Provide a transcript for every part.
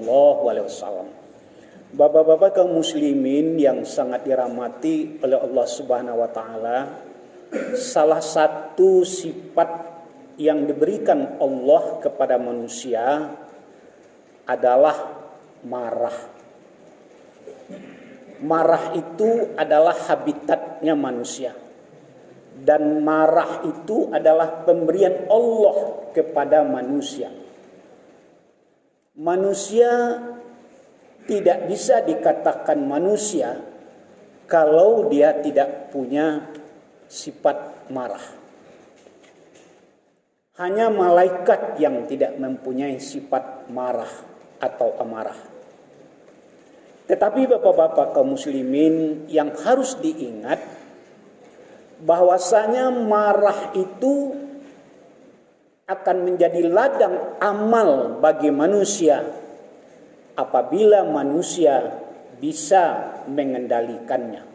Shallallahu Alaihi Wasallam. Bapak-bapak kaum muslimin yang sangat dirahmati oleh Allah Subhanahu Wa Taala, salah satu sifat yang diberikan Allah kepada manusia adalah marah. Marah itu adalah habitatnya manusia. Dan marah itu adalah pemberian Allah kepada manusia. Manusia tidak bisa dikatakan manusia kalau dia tidak punya sifat marah. Hanya malaikat yang tidak mempunyai sifat marah atau amarah. Tetapi bapak-bapak kaum muslimin yang harus diingat, bahwasanya marah itu akan menjadi ladang amal bagi manusia apabila manusia bisa mengendalikannya.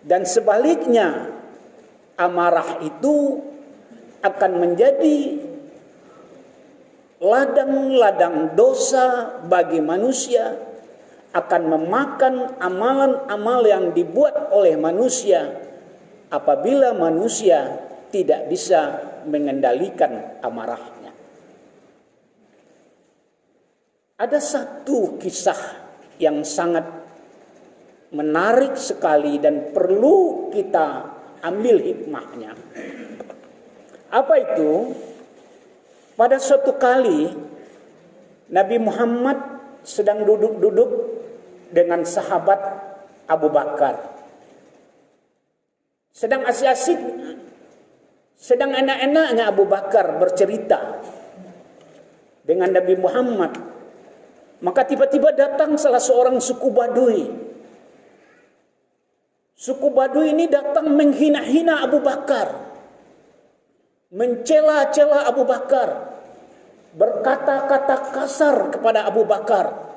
Dan sebaliknya, amarah itu akan menjadi ladang-ladang dosa bagi manusia, akan memakan amalan-amal yang dibuat oleh manusia apabila manusia tidak bisa mengendalikan amarahnya. Ada satu kisah yang sangat menarik sekali dan perlu kita ambil hikmahnya. Apa itu? Pada suatu kali Nabi Muhammad sedang duduk-duduk dengan sahabat Abu Bakar. Sedang asik-asik, sedang enak-enaknya Abu Bakar bercerita dengan Nabi Muhammad. Maka tiba-tiba datang salah seorang suku Badui. Suku Badui ini datang menghina-hina Abu Bakar, mencela-cela Abu Bakar, berkata-kata kasar kepada Abu Bakar.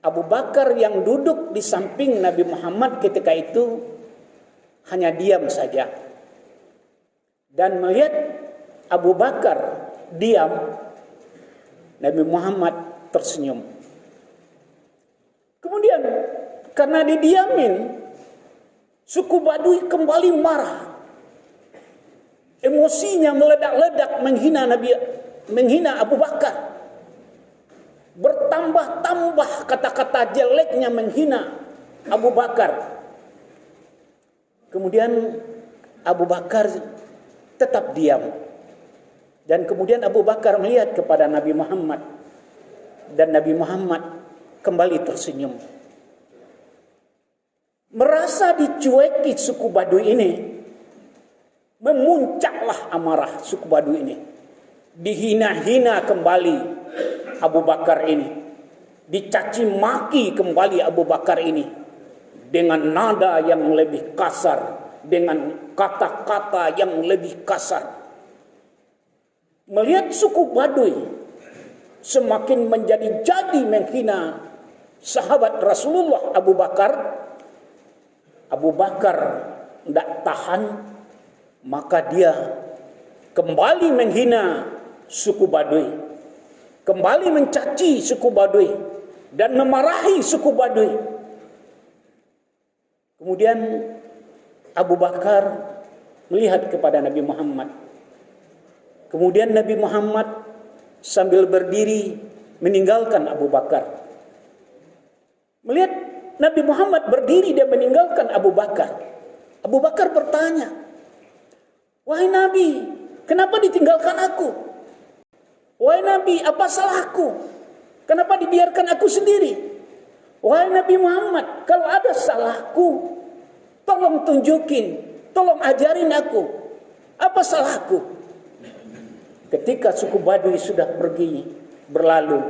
Abu Bakar yang duduk di samping Nabi Muhammad ketika itu hanya diam saja. Dan melihat Abu Bakar diam, Nabi Muhammad tersenyum. Kemudian karena didiamin, suku Badui kembali marah. Emosinya meledak-ledak menghina Abu Bakar. Bertambah-tambah kata-kata jeleknya menghina Abu Bakar. Kemudian Abu Bakar tetap diam. Dan kemudian Abu Bakar melihat kepada Nabi Muhammad. Dan Nabi Muhammad kembali tersenyum. Merasa dicueki suku Badui ini, memuncaklah amarah suku Badui ini. Dihina-hina kembali Abu Bakar ini. Dicaci maki kembali Abu Bakar ini. Dengan nada yang lebih kasar. Dengan kata-kata yang lebih kasar. Melihat suku Badui semakin menjadi-jadi menghina sahabat Rasulullah Abu Bakar. Abu Bakar tidak tahan, maka dia kembali menghina suku Badui, kembali mencaci suku Badui dan memarahi suku Badui. Kemudian Abu Bakar melihat kepada Nabi Muhammad. Kemudian Nabi Muhammad sambil berdiri meninggalkan Abu Bakar. Melihat Nabi Muhammad berdiri dan meninggalkan Abu Bakar, Abu Bakar bertanya, "Wahai Nabi, kenapa ditinggalkan aku? Wahai Nabi, apa salahku? Kenapa dibiarkan aku sendiri? Wahai Nabi Muhammad, kalau ada salahku, tolong tunjukin, tolong ajarin aku. Apa salahku?" Ketika suku Badui sudah pergi berlalu,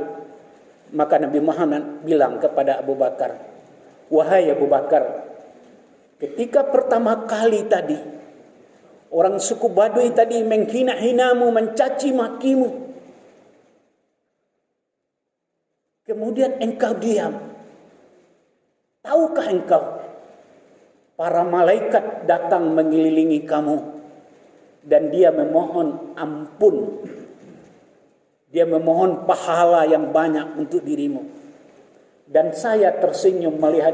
maka Nabi Muhammad bilang kepada Abu Bakar, "Wahai Abu Bakar, ketika pertama kali tadi orang suku Badui tadi menghina-hinamu, mencaci makimu, kemudian engkau diam. Tahukah engkau, para malaikat datang mengelilingi kamu dan dia memohon ampun Dia memohon pahala yang banyak untuk dirimu. Dan saya tersenyum melihat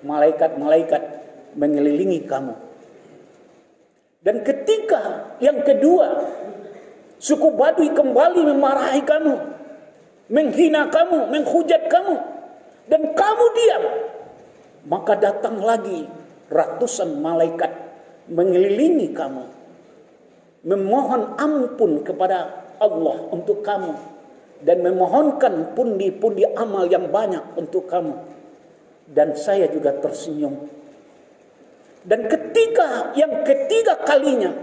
malaikat-malaikat mengelilingi kamu. Dan ketika yang kedua, suku Baduy kembali memarahi kamu, menghina kamu, menghujat kamu, dan kamu diam, maka datang lagi ratusan malaikat mengelilingi kamu, memohon ampun kepada Allah untuk kamu, dan memohonkan pundi-pundi amal yang banyak untuk kamu. Dan saya juga tersenyum. Dan ketika yang ketiga kalinya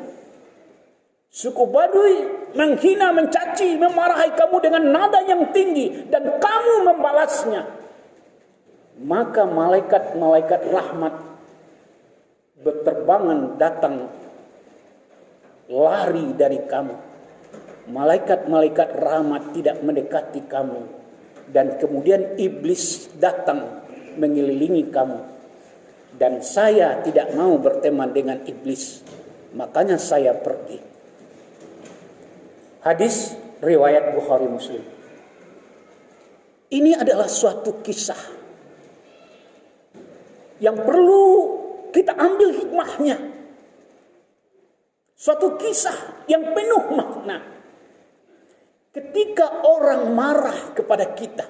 suku Baduy menghina, mencaci, memarahi kamu dengan nada yang tinggi, dan kamu membalasnya, maka malaikat-malaikat rahmat berterbangan datang lari dari kamu. Malaikat-malaikat rahmat tidak mendekati kamu, dan kemudian iblis datang mengelilingi kamu. Dan saya tidak mau berteman dengan iblis, makanya saya pergi. Hadis riwayat Bukhari Muslim. Ini adalah suatu kisah yang perlu kita ambil hikmahnya. Suatu kisah yang penuh makna. Ketika orang marah kepada kita,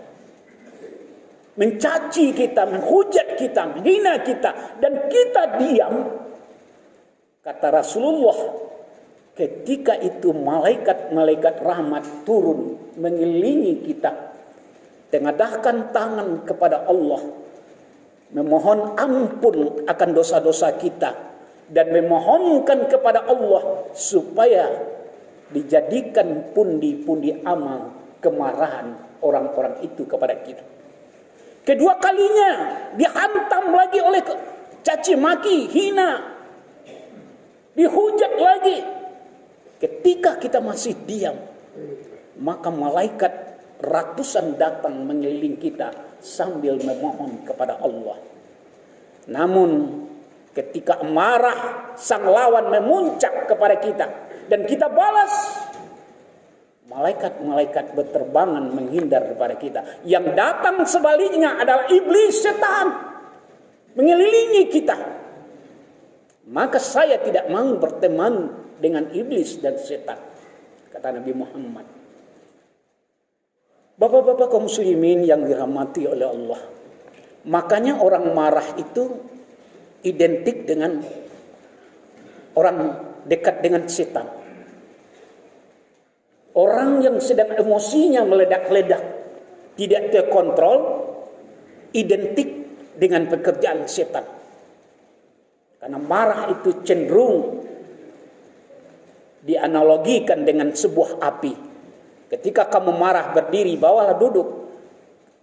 mencaci kita, menghujat kita, menghina kita, dan kita diam, kata Rasulullah, ketika itu malaikat-malaikat rahmat turun mengelilingi kita, tengadahkan tangan kepada Allah, memohon ampun akan dosa-dosa kita, dan memohonkan kepada Allah supaya dijadikan pundi-pundi amal kemarahan orang-orang itu kepada kita. Kedua kalinya dihantam lagi oleh caci maki, hina, dihujat lagi. Ketika kita masih diam, maka malaikat ratusan datang mengelilingi kita sambil memohon kepada Allah. Namun ketika amarah sang lawan memuncak kepada kita dan kita balas, malaikat-malaikat berterbangan menghindar daripada kita. Yang datang sebaliknya adalah iblis, setan, mengelilingi kita. Maka saya tidak mau berteman dengan iblis dan setan, kata Nabi Muhammad. Bapak-bapak kaum muslimin yang dirahmati oleh Allah, makanya orang marah itu identik dengan orang dekat dengan setan. Orang yang sedang emosinya meledak-ledak, tidak terkontrol, identik dengan pekerjaan setan. Karena marah itu cenderung dianalogikan dengan sebuah api. Ketika kamu marah berdiri, bawalah duduk.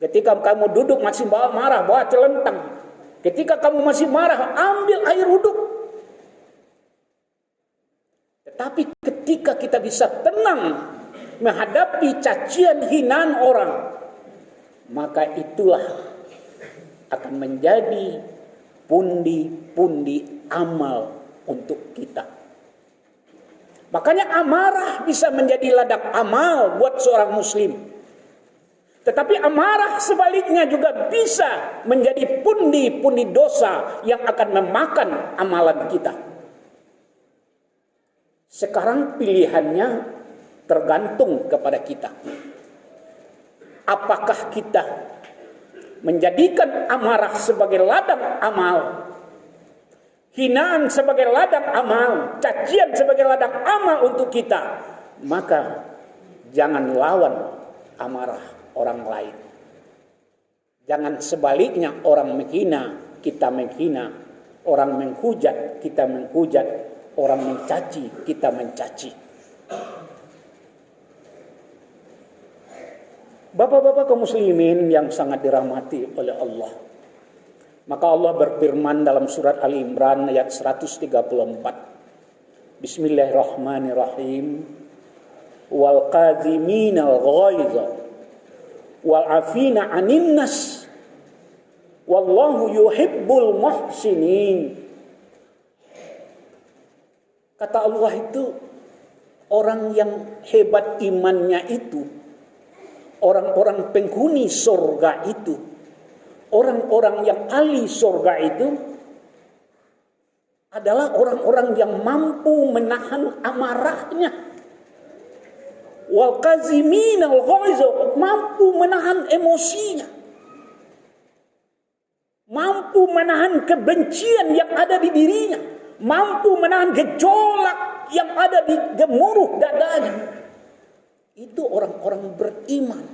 Ketika kamu duduk masih marah, bawa celentang. Ketika kamu masih marah, ambil air wuduk. Tetapi ketika kita bisa tenang menghadapi cacian hinaan orang, maka itulah akan menjadi pundi-pundi amal untuk kita. Makanya amarah bisa menjadi ladang amal buat seorang muslim. Tetapi amarah sebaliknya juga bisa menjadi pundi-pundi dosa yang akan memakan amalan kita. Sekarang pilihannya tergantung kepada kita. Apakah kita menjadikan amarah sebagai ladang amal, hinaan sebagai ladang amal, cacian sebagai ladang amal untuk kita, maka jangan lawan amarah orang lain. Jangan sebaliknya, orang menghina, kita menghina, orang menghujat, kita menghujat, orang mencaci, kita mencaci. Bapak-bapak kaum muslimin yang sangat dirahmati oleh Allah, maka Allah berfirman dalam surat Ali Imran ayat 134. Bismillahirrahmanirrahim. Wal qadhiminal ghaidha wal 'afina 'anil nas wallahu yuhibbul muhsinin. Kata Allah itu, orang yang hebat imannya itu orang-orang penghuni surga itu, orang-orang yang ahli surga itu adalah orang-orang yang mampu menahan amarahnya. Wal kaziminal ghaiza, mampu menahan emosinya. Mampu menahan kebencian yang ada di dirinya, mampu menahan gejolak yang ada di gemuruh dadanya. Itu orang-orang beriman.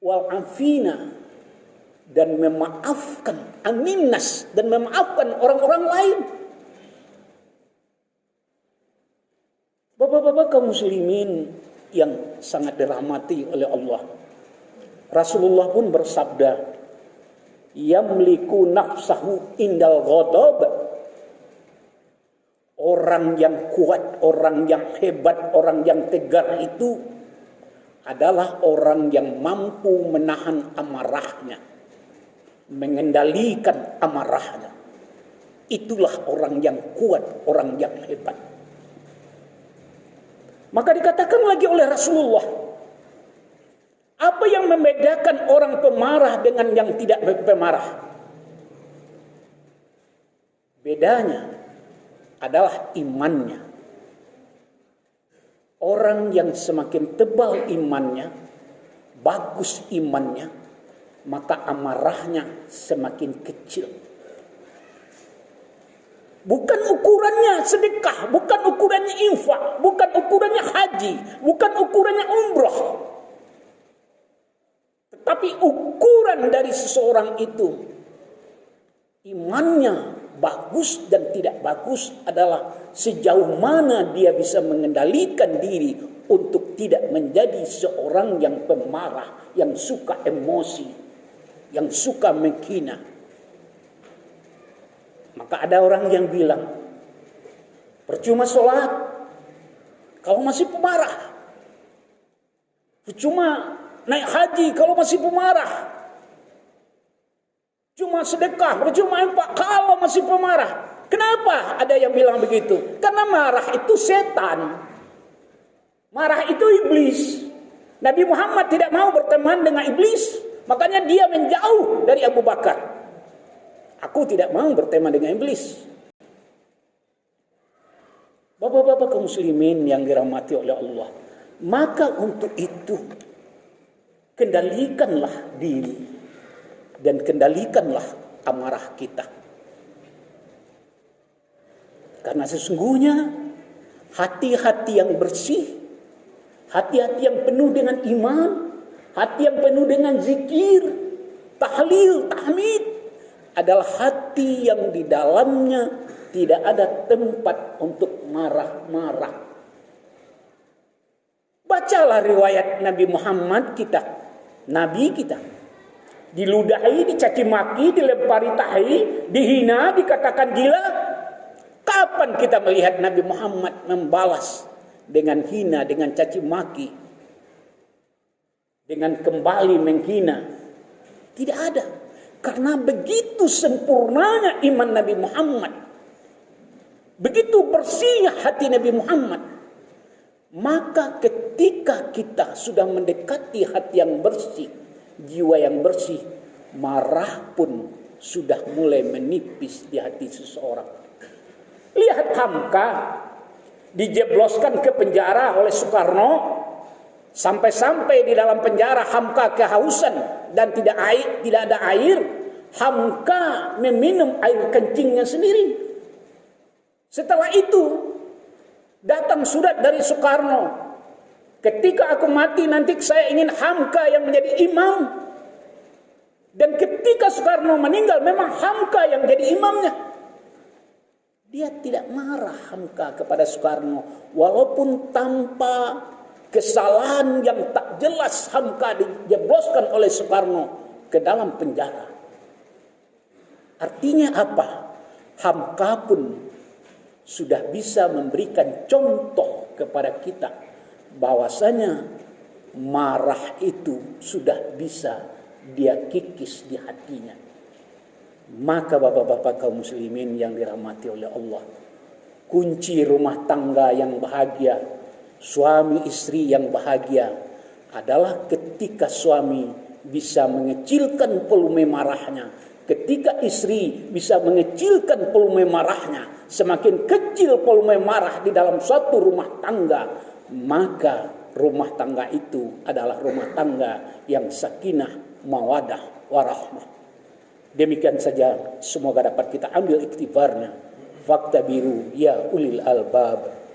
Wal afina, dan memaafkan, aminnas, dan memaafkan orang-orang lain. Bapak-bapak kaum muslimin yang sangat dirahmati oleh Allah, Rasulullah pun bersabda, yamliku nafsahu indal ghadab. Orang yang kuat, orang yang hebat, orang yang tegar itu adalah orang yang mampu menahan amarahnya, mengendalikan amarahnya. Itulah orang yang kuat, orang yang hebat. Maka dikatakan lagi oleh Rasulullah, apa yang membedakan orang pemarah dengan yang tidak pemarah? Bedanya adalah imannya. Orang yang semakin tebal imannya, bagus imannya, maka amarahnya semakin kecil. Bukan ukurannya sedekah, bukan ukurannya infak, bukan ukurannya haji, bukan ukurannya umroh. Tapi ukuran dari seseorang itu, imannya bagus dan tidak bagus adalah sejauh mana dia bisa mengendalikan diri untuk tidak menjadi seorang yang pemarah, yang suka emosi, yang suka menghina. Maka ada orang yang bilang, percuma sholat kalau masih pemarah, percuma naik haji kalau masih pemarah, cuma sedekah, percuma infak kalau masih pemarah. Kenapa ada yang bilang begitu? Karena marah itu setan, marah itu iblis. Nabi Muhammad tidak mau berteman dengan iblis, makanya dia menjauh dari Abu Bakar. Aku tidak mau berteman dengan iblis. Bapak-bapak kaum muslimin yang dirahmati oleh Allah, maka untuk itu kendalikanlah diri dan kendalikanlah amarah kita. Karena sesungguhnya hati-hati yang bersih, hati-hati yang penuh dengan iman, hati yang penuh dengan zikir, tahlil, tahmid adalah hati yang di dalamnya tidak ada tempat untuk marah-marah. Bacalah riwayat Nabi Muhammad kita, Nabi kita, diludahi, dicaci maki, dilempari tahi, dihina, dikatakan gila. Kapan kita melihat Nabi Muhammad membalas dengan hina, dengan caci maki, dengan kembali menghina? Tidak ada. Karena begitu sempurnanya iman Nabi Muhammad, begitu bersihnya hati Nabi Muhammad, maka ketika kita sudah mendekati hati yang bersih, jiwa yang bersih, marah pun sudah mulai menipis di hati seseorang. Lihat Hamka dijebloskan ke penjara oleh Soekarno, sampai-sampai di dalam penjara Hamka kehausan dan tidak ada air. Hamka meminum air kencingnya sendiri. Setelah itu datang surat dari Soekarno, ketika aku mati nanti saya ingin Hamka yang menjadi imam. Dan ketika Soekarno meninggal memang Hamka yang jadi imamnya. Dia tidak marah Hamka kepada Soekarno, walaupun tanpa kesalahan yang tak jelas Hamka dijebloskan oleh Soekarno ke dalam penjara. Artinya apa? Hamka pun sudah bisa memberikan contoh kepada kita bahwasanya marah itu sudah bisa dia kikis di hatinya. Maka bapak-bapak kaum muslimin yang dirahmati oleh Allah, kunci rumah tangga yang bahagia, suami istri yang bahagia adalah ketika suami bisa mengecilkan volume marahnya, ketika istri bisa mengecilkan volume marahnya. Semakin kecil volume marah di dalam suatu rumah tangga, maka rumah tangga itu adalah rumah tangga yang sakinah, mawadah, warahmah. Demikian saja, semoga dapat kita ambil iktibarnya. Fakta biru ya ulil albab.